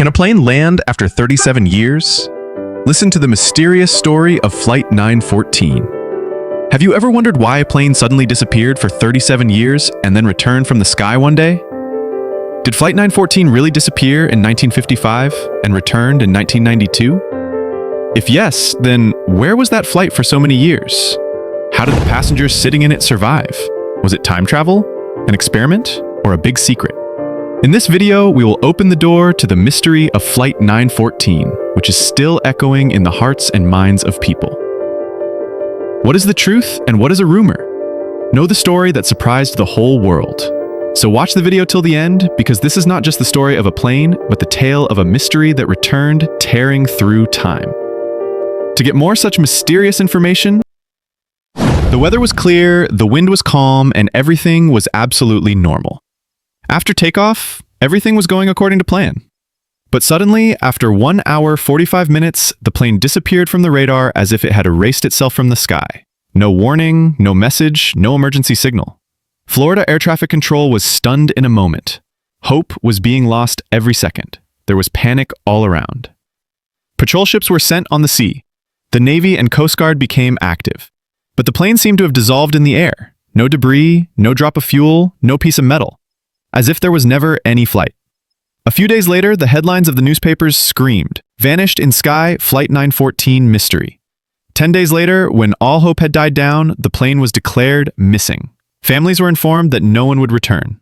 Can a plane land after 37 years? Listen to the mysterious story of Flight 914. Have you ever wondered why a plane suddenly disappeared for 37 years and then returned from the sky one day? Did Flight 914 really disappear in 1955 and returned in 1992? If yes, then where was that flight for so many years? How did the passengers sitting in it survive? Was it time travel, an experiment, or a big secret? In this video, we will open the door to the mystery of Flight 914, which is still echoing in the hearts and minds of people. What is the truth and what is a rumor? Know the story that surprised the whole world. So watch the video till the end, because this is not just the story of a plane, but the tale of a mystery that returned, tearing through time. To get more such mysterious information, the weather was clear, the wind was calm, and everything was absolutely normal. After takeoff, everything was going according to plan. But suddenly, after 1 hour 45 minutes, the plane disappeared from the radar as if it had erased itself from the sky. No warning, no message, no emergency signal. Florida Air Traffic Control was stunned in a moment. Hope was being lost every second. There was panic all around. Patrol ships were sent on the sea. The Navy and Coast Guard became active. But the plane seemed to have dissolved in the air. No debris, no drop of fuel, no piece of metal. As if there was never any flight. A few days later, the headlines of the newspapers screamed, "Vanished in sky, Flight 914 mystery." 10 days later, when all hope had died down, the plane was declared missing. Families were informed that no one would return.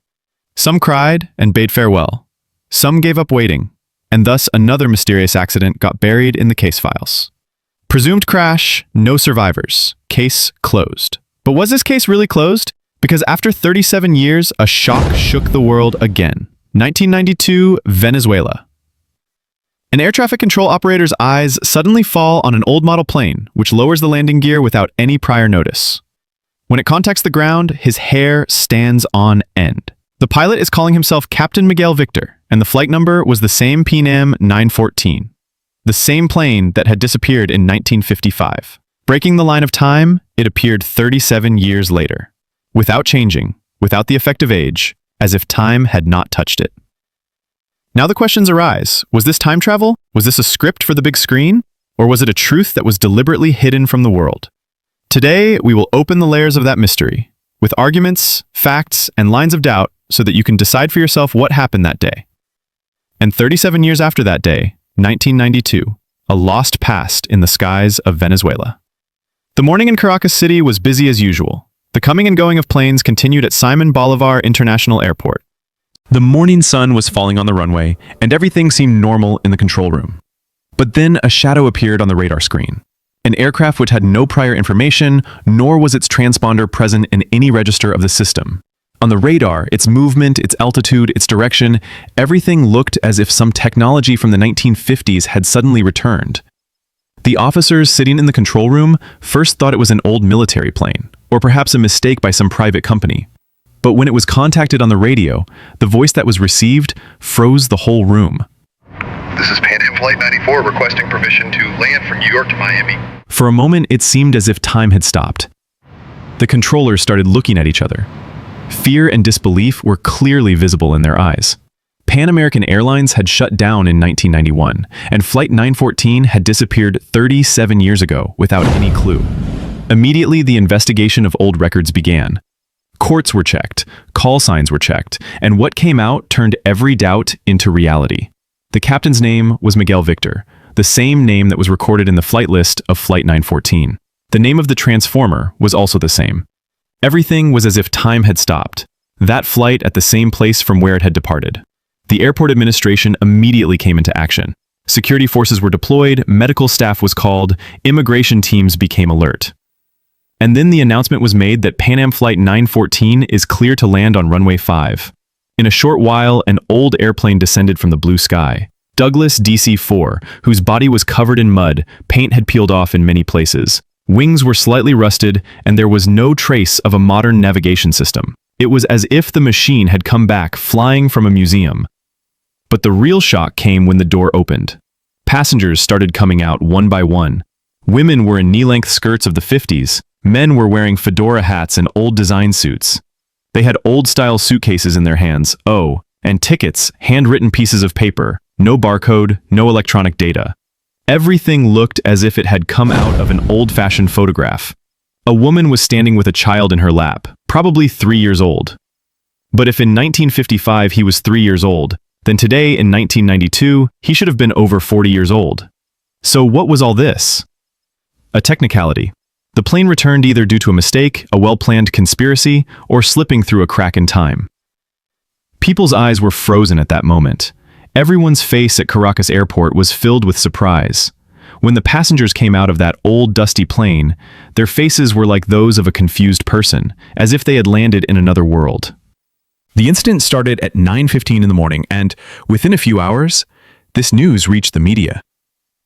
Some cried and bade farewell. Some gave up waiting, and thus another mysterious accident got buried in the case files. Presumed crash, no survivors. Case closed. But was this case really closed? Because after 37 years, a shock shook the world again. 1992, Venezuela. An air traffic control operator's eyes suddenly fall on an old model plane, which lowers the landing gear without any prior notice. When it contacts the ground, his hair stands on end. The pilot is calling himself Captain Miguel Victor, and the flight number was the same PNAM 914. The same plane that had disappeared in 1955. Breaking the line of time, it appeared 37 years later. Without changing, without the effect of age, as if time had not touched it. Now the questions arise. Was this time travel? Was this a script for the big screen? Or was it a truth that was deliberately hidden from the world? Today, we will open the layers of that mystery, with arguments, facts, and lines of doubt, so that you can decide for yourself what happened that day. And 37 years after that day, 1992, a lost past in the skies of Venezuela. The morning in Caracas City was busy as usual. The coming and going of planes continued at Simon Bolivar International Airport. The morning sun was falling on the runway, and everything seemed normal in the control room. But then a shadow appeared on the radar screen. An aircraft which had no prior information, nor was its transponder present in any register of the system. On the radar, its movement, its altitude, its direction, everything looked as if some technology from the 1950s had suddenly returned. The officers sitting in the control room first thought it was an old military plane, or perhaps a mistake by some private company. But when it was contacted on the radio, the voice that was received froze the whole room. This is Pan Am Flight 94 requesting permission to land from New York to Miami. For a moment, it seemed as if time had stopped. The controllers started looking at each other. Fear and disbelief were clearly visible in their eyes. Pan American Airlines had shut down in 1991, and Flight 914 had disappeared 37 years ago without any clue. Immediately, the investigation of old records began. Courts were checked, call signs were checked, and what came out turned every doubt into reality. The captain's name was Miguel Victor, the same name that was recorded in the flight list of Flight 914. The name of the transformer was also the same. Everything was as if time had stopped. That flight at the same place from where it had departed. The airport administration immediately came into action. Security forces were deployed, medical staff was called, immigration teams became alert. And then the announcement was made that Pan Am Flight 914 is clear to land on runway 5. In a short while, an old airplane descended from the blue sky. Douglas DC-4, whose body was covered in mud, paint had peeled off in many places. Wings were slightly rusted, and there was no trace of a modern navigation system. It was as if the machine had come back flying from a museum. But the real shock came when the door opened. Passengers started coming out one by one. Women were in knee-length skirts of the 50s. Men were wearing fedora hats and old design suits. They had old-style suitcases in their hands, and tickets, handwritten pieces of paper, No barcode, no electronic data. Everything looked as if it had come out of an old-fashioned photograph. A woman was standing with a child in her lap, probably 3 years old. But if in 1955 he was 3 years old, then today in 1992 he should have been over 40 years old. So what was all this? A technicality. The plane returned either due to a mistake, a well-planned conspiracy, or slipping through a crack in time. People's eyes were frozen at that moment. Everyone's face at Caracas Airport was filled with surprise. When the passengers came out of that old dusty plane, their faces were like those of a confused person, as if they had landed in another world. The incident started at 9:15 in the morning, and within a few hours, this news reached the media.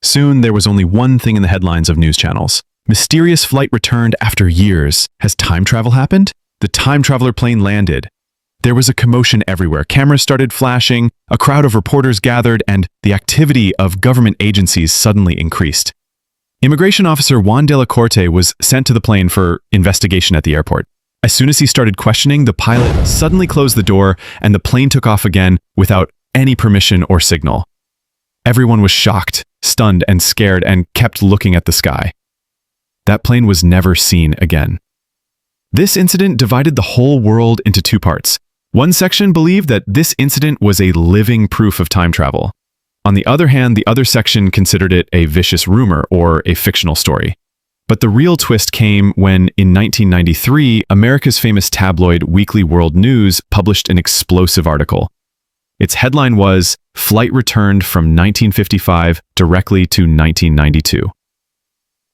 Soon, there was only one thing in the headlines of news channels. Mysterious flight returned after years. Has time travel happened? The time traveler plane landed. There was a commotion everywhere. Cameras started flashing, a crowd of reporters gathered, and the activity of government agencies suddenly increased. Immigration officer Juan de la Corte was sent to the plane for investigation at the airport. As soon as he started questioning, the pilot suddenly closed the door and the plane took off again without any permission or signal. Everyone was shocked, stunned, and scared and kept looking at the sky. That plane was never seen again. This incident divided the whole world into two parts. One section believed that this incident was a living proof of time travel. On the other hand, the other section considered it a vicious rumor or a fictional story. But the real twist came when, in 1993, America's famous tabloid Weekly World News published an explosive article. Its headline was, "Flight Returned from 1955 Directly to 1992.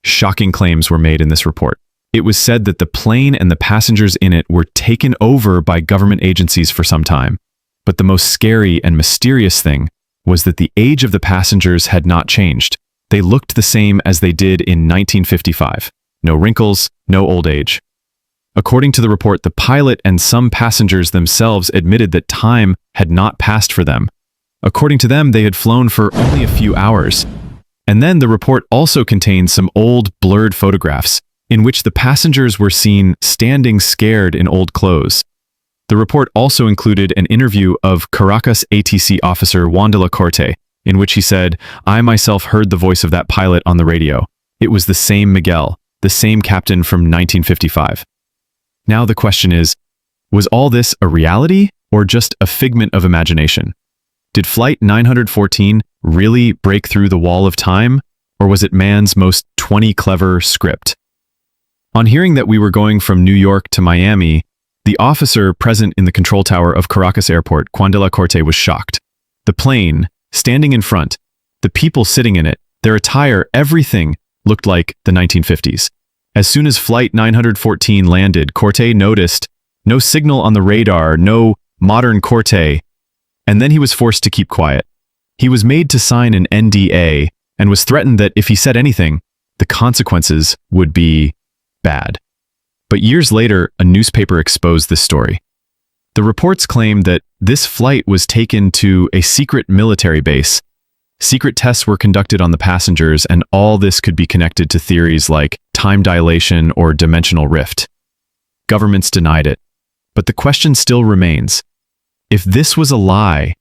Shocking claims were made in this report. It was said that the plane and the passengers in it were taken over by government agencies for some time. But the most scary and mysterious thing was that the age of the passengers had not changed. They looked the same as they did in 1955. No wrinkles, no old age. According to the report, the pilot and some passengers themselves admitted that time had not passed for them. According to them, they had flown for only a few hours. And then the report also contained some old, blurred photographs in which the passengers were seen standing scared in old clothes. The report also included an interview of Caracas ATC officer Juan de la Corte, in which he said, "I myself heard the voice of that pilot on the radio. It was the same Miguel, the same captain from 1955. Now the question is, was all this a reality or just a figment of imagination? Did Flight 914 really break through the wall of time, or was it man's most 20 clever script? On hearing that we were going from New York to Miami, the officer present in the control tower of Caracas Airport, Juan de la Corte, was shocked. The plane, standing in front, the people sitting in it, their attire, everything looked like the 1950s. As soon as Flight 914 landed, Corte noticed no signal on the radar, no modern Corte, and then he was forced to keep quiet. He was made to sign an NDA and was threatened that if he said anything, the consequences would be bad. But years later, a newspaper exposed this story. The reports claimed that this flight was taken to a secret military base. Secret tests were conducted on the passengers, and all this could be connected to theories like time dilation or dimensional rift. Governments denied it. But the question still remains. If this was a lie,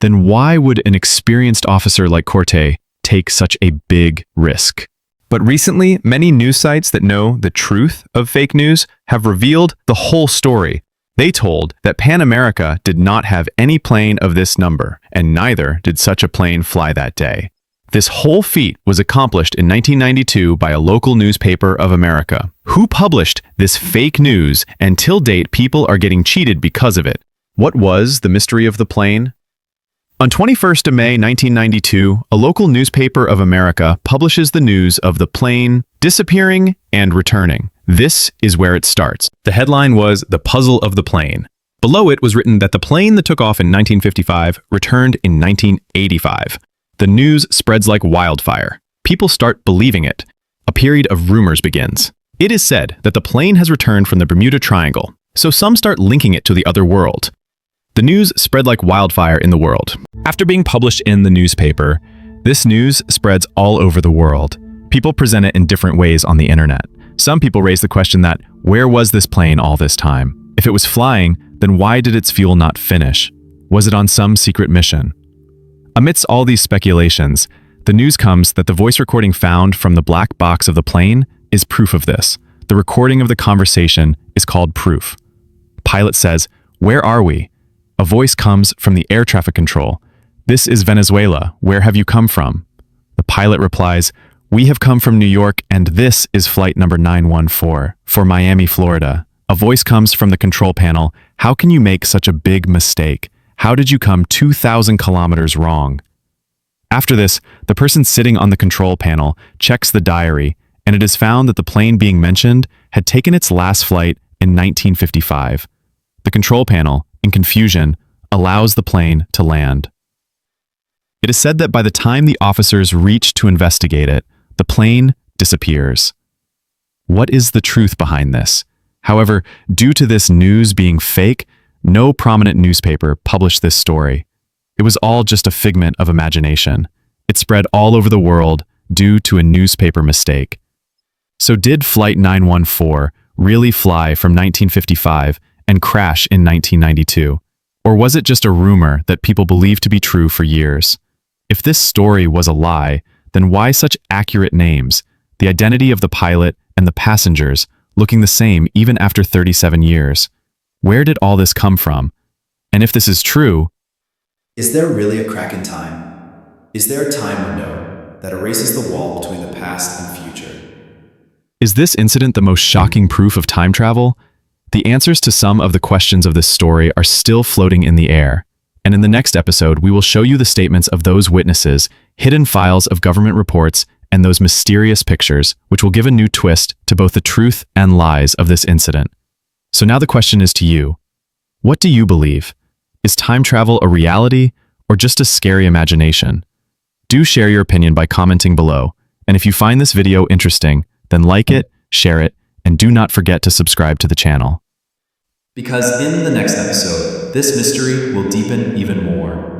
then why would an experienced officer like Corte take such a big risk? But recently, many news sites that know the truth of fake news have revealed the whole story. They told that Pan America did not have any plane of this number, and neither did such a plane fly that day. This whole feat was accomplished in 1992 by a local newspaper of America. Who published this fake news, and till date people are getting cheated because of it? What was the mystery of the plane? On 21st of May 1992, a local newspaper of America publishes the news of the plane disappearing and returning. This is where it starts. The headline was "The Puzzle of the Plane." Below it was written that the plane that took off in 1955 returned in 1985. The news spreads like wildfire. People start believing it. A period of rumors begins. It is said that the plane has returned from the Bermuda Triangle, so some start linking it to the other world. The news spread like wildfire in the world. After being published in the newspaper, this news spreads all over the world. People present it in different ways on the internet. Some people raise the question that, where was this plane all this time? If it was flying, then why did its fuel not finish? Was it on some secret mission? Amidst all these speculations, the news comes that the voice recording found from the black box of the plane is proof of this. The recording of the conversation is called proof. Pilot says, "Where are we?" A voice comes from the air traffic control. "This is Venezuela. Where have you come from?" The pilot replies, "We have come from New York and this is flight number 914 for Miami, Florida." A voice comes from the control panel. "How can you make such a big mistake? How did you come 2,000 kilometers wrong?" After this, the person sitting on the control panel checks the diary, and it is found that the plane being mentioned had taken its last flight in 1955. The control panel, in confusion, allows the plane to land. It is said that by the time the officers reach to investigate it, the plane disappears. What is the truth behind this? However, due to this news being fake, no prominent newspaper published this story. It was all just a figment of imagination. It spread all over the world due to a newspaper mistake. So did Flight 914 really fly from 1955 and crash in 1992? Or was it just a rumor that people believed to be true for years? If this story was a lie, then why such accurate names, the identity of the pilot and the passengers looking the same even after 37 years? Where did all this come from? And if this is true, is there really a crack in time? Is there a time window that erases the wall between the past and future? is this incident the most shocking proof of time travel? The answers to some of the questions of this story are still floating in the air. And in the next episode, we will show you the statements of those witnesses, hidden files of government reports, and those mysterious pictures, which will give a new twist to both the truth and lies of this incident. So now the question is to you. What do you believe? Is time travel a reality or just a scary imagination? Do share your opinion by commenting below. And if you find this video interesting, then like it, share it, and do not forget to subscribe to the channel. Because in the next episode, this mystery will deepen even more.